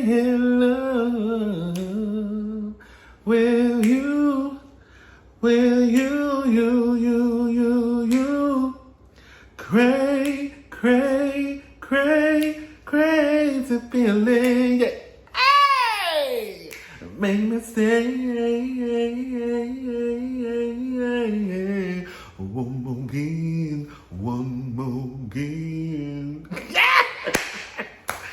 in love with you. Will you crazy feeling, yeah. Hey! Make me stay one more again. Yeah!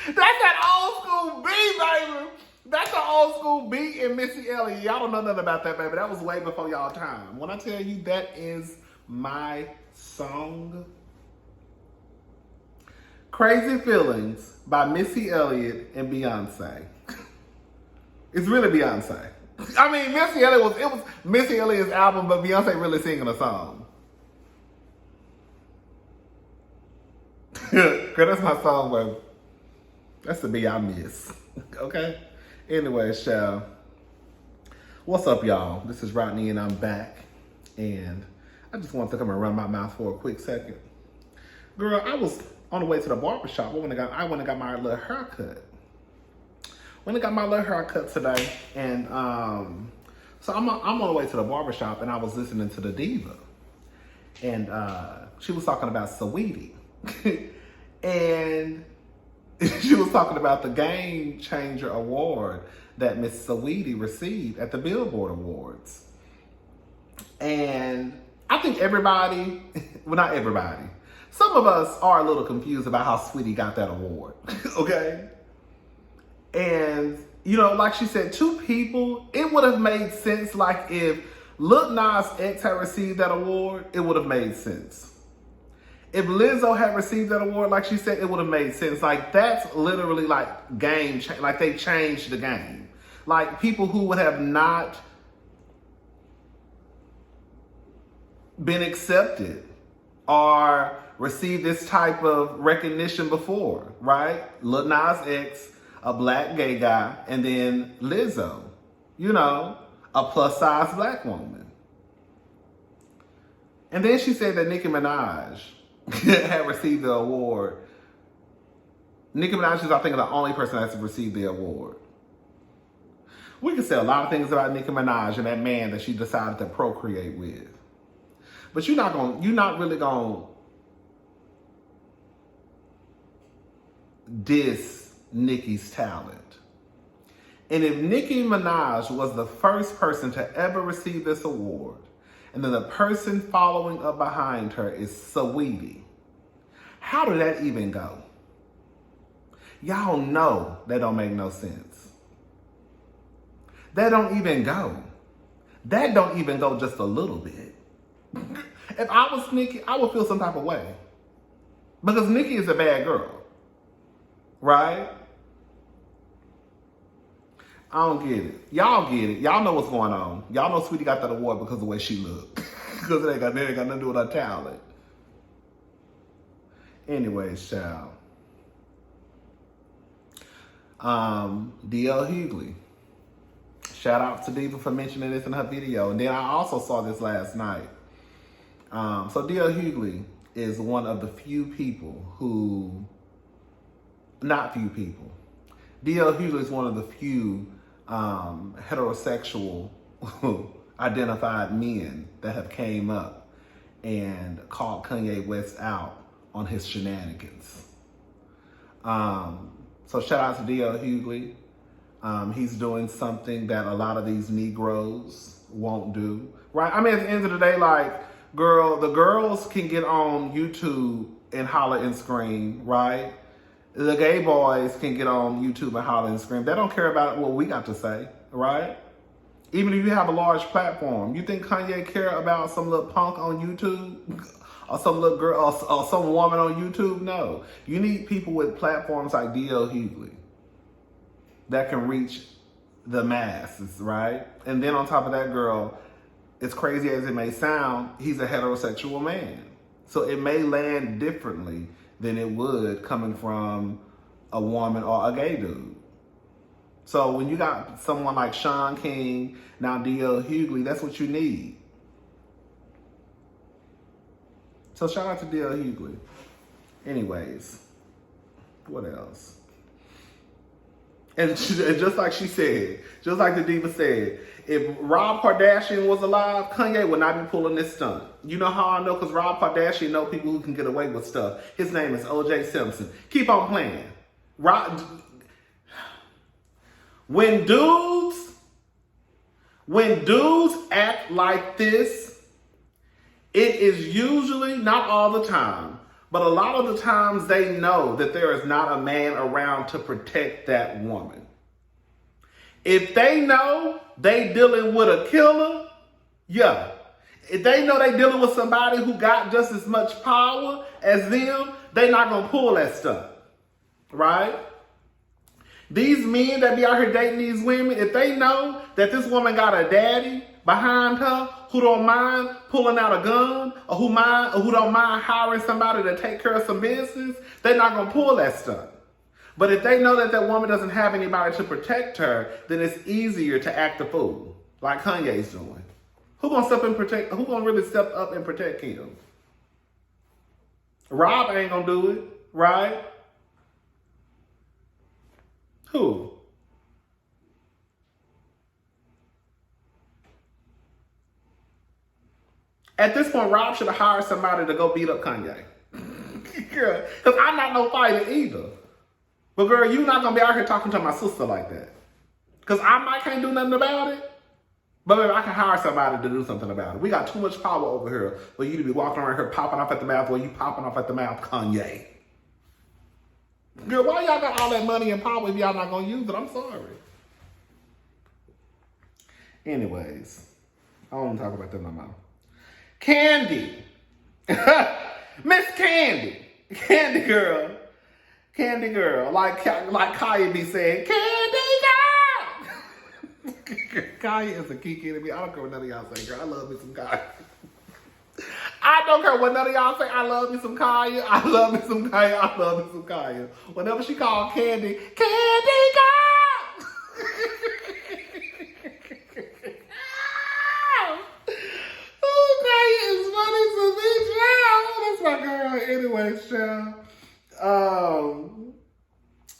That's that old school beat, baby. That's the old school beat in Missy Elliott. Y'all don't know nothing about that, baby. That was way before y'all time. When I tell you that is my song, Crazy Feelings by Missy Elliott and Beyonce. It's really Beyonce. I mean, Missy Elliott it was Missy Elliott's album, but Beyonce really singing a song. Girl, that's my song, baby. That's the B I miss. Okay? Anyway, child. What's up, y'all? This is Rodney, and I'm back. And I just wanted to come and run my mouth for a quick second. Girl, I was on the way to the barbershop. I went and got my little haircut. Today. And so I'm on the way to the barbershop, and I was listening to the diva. And she was talking about Saweetie. And she was talking about the Game Changer Award that Miss Saweetie received at the Billboard Awards. And I think everybody, well, not everybody, some of us are a little confused about how Saweetie got that award, okay? And, you know, like she said, two people, it would have made sense, like if Lil Nas X had received that award, it would have made sense. If Lizzo had received that award, like she said, it would have made sense. Like, that's literally like like they changed the game. Like, people who would have not been accepted or received this type of recognition before, right? Lil Nas X, a black gay guy, and then Lizzo, you know, a plus-size black woman. And then she said that Nicki Minaj had received the award. Nicki Minaj is, I think, the only person that's received the award. We can say a lot of things about Nicki Minaj and that man that she decided to procreate with. But you're not really gonna diss Nicki's talent. And if Nicki Minaj was the first person to ever receive this award, and then the person following up behind her is Saweetie, how did that even go? Y'all know that don't make no sense. That don't even go. That don't even go just a little bit. If I was Nicki, I would feel some type of way. Because Nicki is a bad girl. Right? I don't get it. Y'all get it. Y'all know what's going on. Y'all know Saweetie got that award because of the way she looked. Because it ain't got nothing to do with her talent. Anyways, child. D.L. Hughley. Shout out to Diva for mentioning this in her video. And then I also saw this last night. So D.L. Hughley is one of the few people who... Not few people. D.L. Hughley is one of the few heterosexual identified men that have came up and called Kanye West out on his shenanigans. So shout out to D.L. Hughley. He's doing something that a lot of these Negroes won't do, right? I mean, at the end of the day, like, the girls can get on YouTube and holler and scream, right? The gay boys can get on YouTube and holler and scream. They don't care about what we got to say, right? Even if you have a large platform. You think Kanye care about some little punk on YouTube? Or some little girl, or some woman on YouTube? No. You need people with platforms like D.L. Hughley that can reach the masses, right? And then on top of that, girl, as crazy as it may sound, he's a heterosexual man. So it may land differently than it would coming from a woman or a gay dude. So when you got someone like Sean King, now D.L. Hughley, that's what you need. So shout out to D.L. Hughley. Anyways, what else? And just like she said, just like the diva said, if Rob Kardashian was alive, Kanye would not be pulling this stunt. You know how I know? Because Rob Kardashian know people who can get away with stuff. His name is OJ Simpson. Keep on playing. When dudes act like this, it is usually, not all the time, but a lot of the times they know that there is not a man around to protect that woman. If they know they dealing with a killer, yeah. If they know they dealing with somebody who got just as much power as them, they not gonna pull that stuff, right? These men that be out here dating these women, if they know that this woman got a daddy behind her who don't mind pulling out a gun or who don't mind hiring somebody to take care of some business, they're not gonna pull that stuff. But if they know that that woman doesn't have anybody to protect her, then it's easier to act a fool, like Kanye's doing. Who gonna really step up and protect him? Rob ain't gonna do it, right? Who? At this point, Rob should have hired somebody to go beat up Kanye. Girl, because I'm not no fighter either. But girl, you're not going to be out here talking to my sister like that. Because I can't do nothing about it. But baby, I can hire somebody to do something about it. We got too much power over here for you to be walking around here popping off at the mouth while you popping off at the mouth, Kanye. Girl, why y'all got all that money and power if y'all not going to use it? I'm sorry. Anyways, I don't want to talk about that no more. Kandi. Miss Kandi. Kandi girl. Kandi girl. Like Kaya be saying, Kandi girl. Kaya is a kiki to me. I don't care what none of y'all say, girl. I love me some Kaya. I don't care what none of y'all say. I love me some Kaya. I love me some Kaya. I love me some Kaya. Whenever she called Kandi, Kandi girl. Oh, Kaya is funny to me, child. That's my girl. Anyways, child.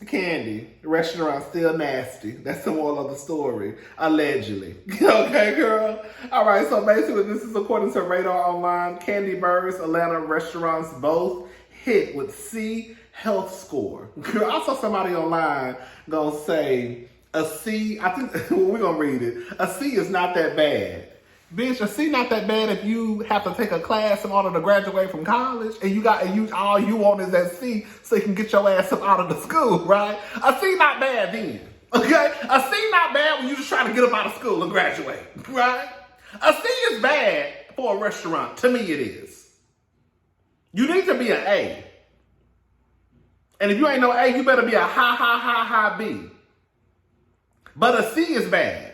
Kandi, restaurant still nasty. That's the moral of the story. Allegedly. Okay, girl? All right, so basically this is according to Radar Online. Kandi Burruss, Atlanta restaurants both hit with C health score. Girl, I saw somebody online gonna say a C, I think, well, we're gonna read it. A C is not that bad. Bitch, a C not that bad if you have to take a class in order to graduate from college and all you want is that C so you can get your ass up out of the school, right? A C not bad then, okay? A C not bad when you just trying to get up out of school and graduate, right? A C is bad for a restaurant. To me, it is. You need to be an A. And if you ain't no A, you better be a high B. But a C is bad.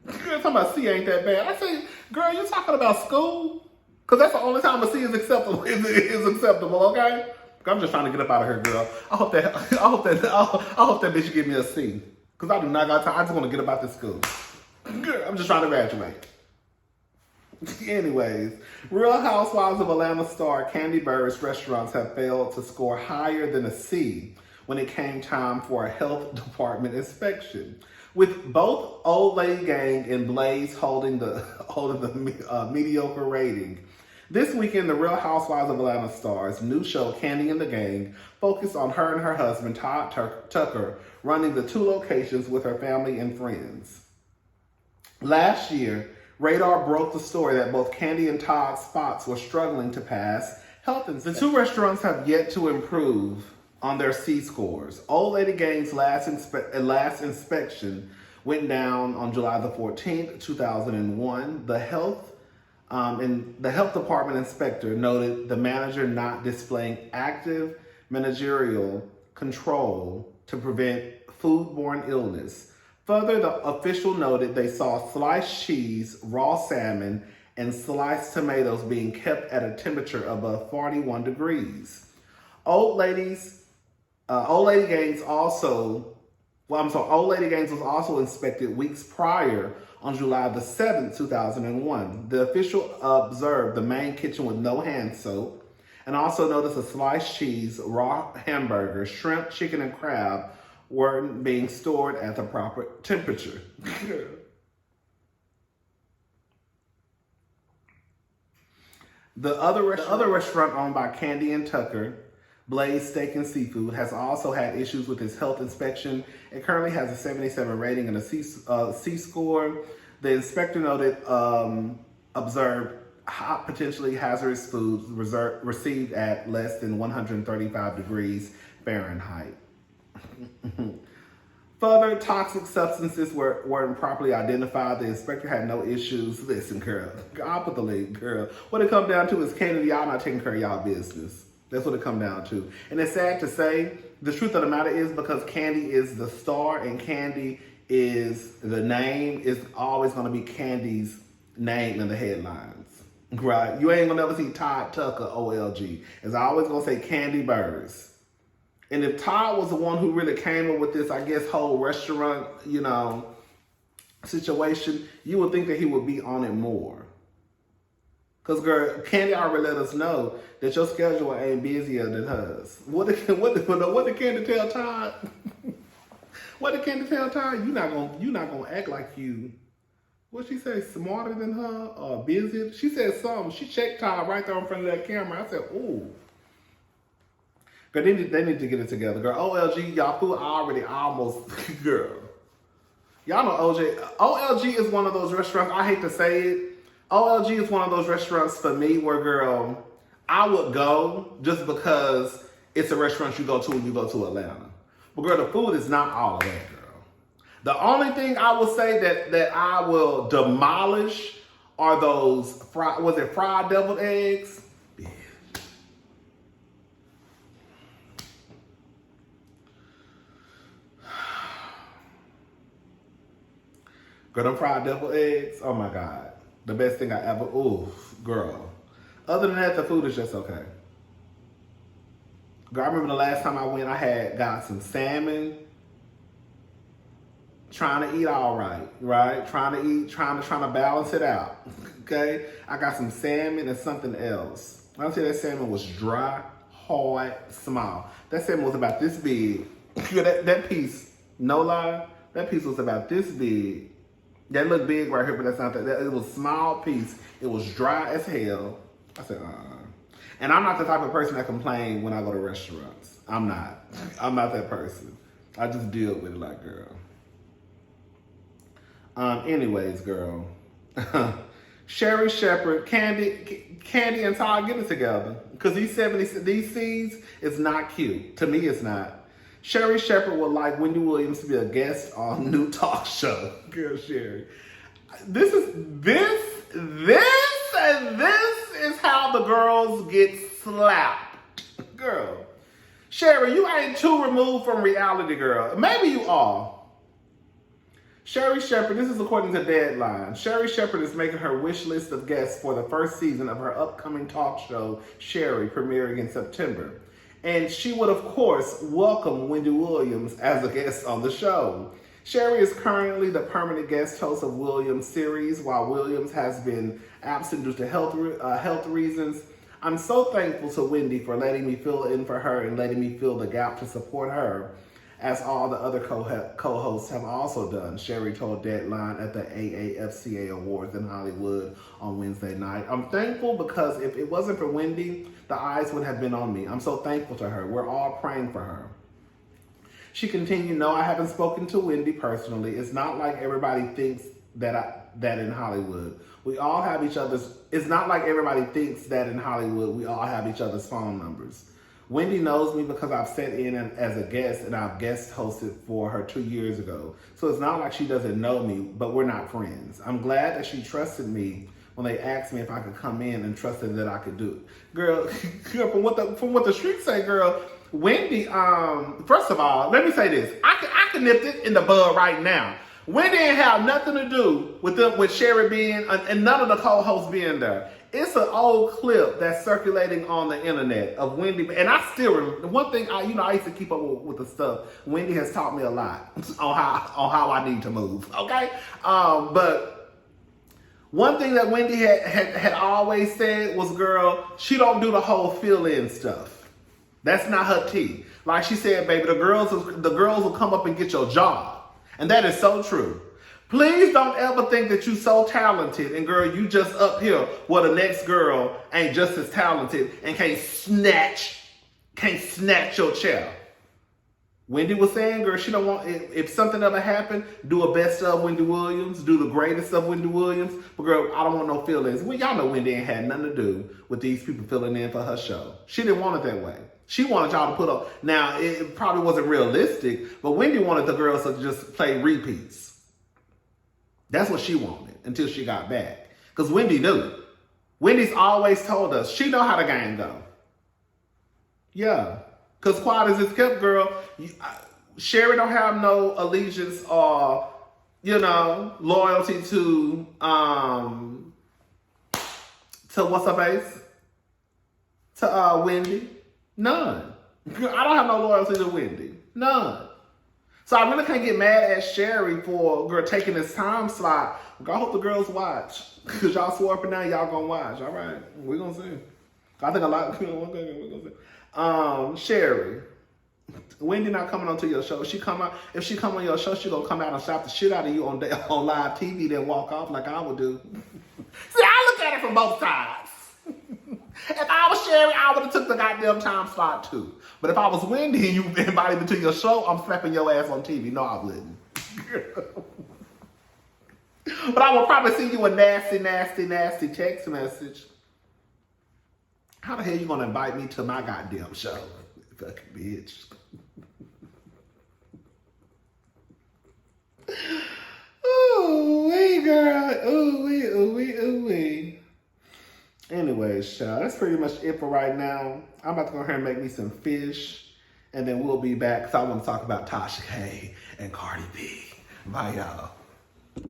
Girl, talking about C ain't that bad. I say, girl, you talking about school? Because that's the only time a C is acceptable. Is acceptable, okay? I'm just trying to get up out of here, girl. I hope that bitch give me a C. Because I do not got time. I just want to get up out this school. Girl, I'm just trying to graduate. Anyways, Real Housewives of Atlanta star Kandi Burruss restaurants have failed to score higher than a C when it came time for a health department inspection. With both Old Lady Gang and Blaze holding the mediocre rating. This weekend, the Real Housewives of Atlanta stars' new show, Kandi and the Gang, focused on her and her husband, Todd Tucker, running the two locations with her family and friends. Last year, Radar broke the story that both Kandi and Todd's spots were struggling to pass health inspections. The two restaurants have yet to improve on their C scores. Old Lady Gang's last inspection went down on July the 14th, 2001. The health department inspector noted the manager not displaying active managerial control to prevent foodborne illness. Further, the official noted they saw sliced cheese, raw salmon, and sliced tomatoes being kept at a temperature above 41 degrees. Old Lady Gangs was also inspected weeks prior on July the 7th, 2001. The official observed the main kitchen with no hand soap and also noticed a sliced cheese, raw hamburger, shrimp, chicken, and crab weren't being stored at the proper temperature. The other restaurant owned by Kandi and Tucker, Blaze Steak and Seafood, has also had issues with its health inspection. It currently has a 77 rating and a C score. The inspector noted observed hot, potentially hazardous foods received at less than 135 degrees Fahrenheit. Further toxic substances weren't properly identified. The inspector had no issues. Listen, girl, I'll put the link, girl. What it comes down to is Kandi, y'all not taking care of y'all business. That's what it comes down to. And it's sad to say, the truth of the matter is, because Kandi is the star and Kandi is the name, it's always going to be Kandi's name in the headlines. Right? You ain't going to never see Todd Tucker, OLG. It's always going to say Kandi Burruss. And if Todd was the one who really came up with this, I guess, whole restaurant, situation, you would think that he would be on it more. Because, girl, Kandi already let us know that your schedule ain't busier than hers. What did Kandi tell Todd? What did Kandi tell Todd? You're not gonna act like you. What she say? Smarter than her or busy? She said something. She checked Todd right there in front of that camera. I said, ooh. Girl, they need to get it together. Girl, OLG, y'all food already almost, girl. Y'all know OLG is one of those restaurants, I hate to say it. OLG is one of those restaurants for me where, girl, I would go just because it's a restaurant you go to when you go to Atlanta. But, girl, the food is not all of that, girl. The only thing I will say that I will demolish are those fried deviled eggs? Girl, them fried deviled eggs, oh my God. The best thing I ever, ooh, girl. Other than that, the food is just okay. Girl, I remember the last time I went, I got some salmon. Trying to eat all right? Trying to balance it out, okay? I got some salmon and something else. I'll tell you, that salmon was dry, hard, small. That salmon was about this big. that piece, no lie, that piece was about this big. That looked big right here, but that's not that. It was a small piece. It was dry as hell. I said, And I'm not the type of person that complain when I go to restaurants. I'm not. I'm not that person. I just deal with it like, girl. Anyways, girl. Sherri Shepherd, Kandi and Todd, get it together. Because these scenes is not cute. To me, it's not. Sherri Shepherd would like Wendy Williams to be a guest on a new talk show. Girl, Sherri. This is how the girls get slapped. Girl. Sherri, you ain't too removed from reality, girl. Maybe you are. Sherri Shepherd, this is according to Deadline. Sherri Shepherd is making her wish list of guests for the first season of her upcoming talk show, Sherri, premiering in September. And she would, of course, welcome Wendy Williams as a guest on the show. Sherri is currently the permanent guest host of Williams' series, while Williams has been absent due to health reasons. I'm so thankful to Wendy for letting me fill in for her and letting me fill the gap to support her, as all the other co-hosts have also done, Sherri told Deadline at the AAFCA Awards in Hollywood on Wednesday night. I'm thankful because if it wasn't for Wendy, the eyes would have been on me. I'm so thankful to her. We're all praying for her. She continued, no, I haven't spoken to Wendy personally. It's not like everybody thinks that in Hollywood. We all have each other's, it's not like everybody thinks that in Hollywood we all have each other's phone numbers. Wendy knows me because I've sat in as a guest and I've guest hosted for her 2 years ago. So it's not like she doesn't know me, but we're not friends. I'm glad that she trusted me when they asked me if I could come in and trusted that I could do it. Girl, from what the streets say, girl, Wendy, first of all, let me say this. I can nip it in the bud right now. Wendy ain't have nothing to do with Sherri being, and none of the co-hosts being there. It's an old clip that's circulating on the internet of Wendy, and I still remember. One thing I used to keep up with the stuff. Wendy has taught me a lot on how I need to move. Okay, but one thing that Wendy had always said was, "Girl, she don't do the whole fill-in stuff." That's not her tea. Like she said, baby, the girls will come up and get your job. And that is so true. Please don't ever think that you so talented and girl, you just up here where the next girl ain't just as talented and can't snatch your chair. Wendy was saying, girl, she don't want, if something ever happened, do a best of Wendy Williams, do the greatest of Wendy Williams. But girl, I don't want no feelings. Well, y'all know Wendy ain't had nothing to do with these people filling in for her show. She didn't want it that way. She wanted y'all to put up, now it probably wasn't realistic, but Wendy wanted the girls to just play repeats. That's what she wanted until she got back. Because Wendy knew. Wendy's always told us, she know how the game go. Yeah. Because quiet as it's kept, girl, Sherri don't have no allegiance or, loyalty to what's her face? To Wendy. None. Girl, I don't have no loyalty to Wendy. None. So I really can't get mad at Sherri for, girl, taking this time slot. I hope the girls watch. Because y'all swore up and down, y'all gonna watch. All right. We're gonna see. I think a lot, we're gonna see. Sherri, Wendy not coming onto your show. If she come on your show, she gonna come out and slap the shit out of you on live TV, then walk off like I would do. See, I look at it from both sides. If I was Sherri, I would have took the goddamn time slot too. But if I was Wendy and you invited me to your show, I'm slapping your ass on TV. No, I wouldn't. But I will probably send you a nasty, nasty, nasty text message. How the hell you gonna invite me to my goddamn show? Fucking bitch. Ooh, wee, girl. Ooh, wee, ooh, wee, ooh, wee. Anyways, child, that's pretty much it for right now. I'm about to go ahead and make me some fish, and then we'll be back because I want to talk about Tasha K and Cardi B. Bye, y'all.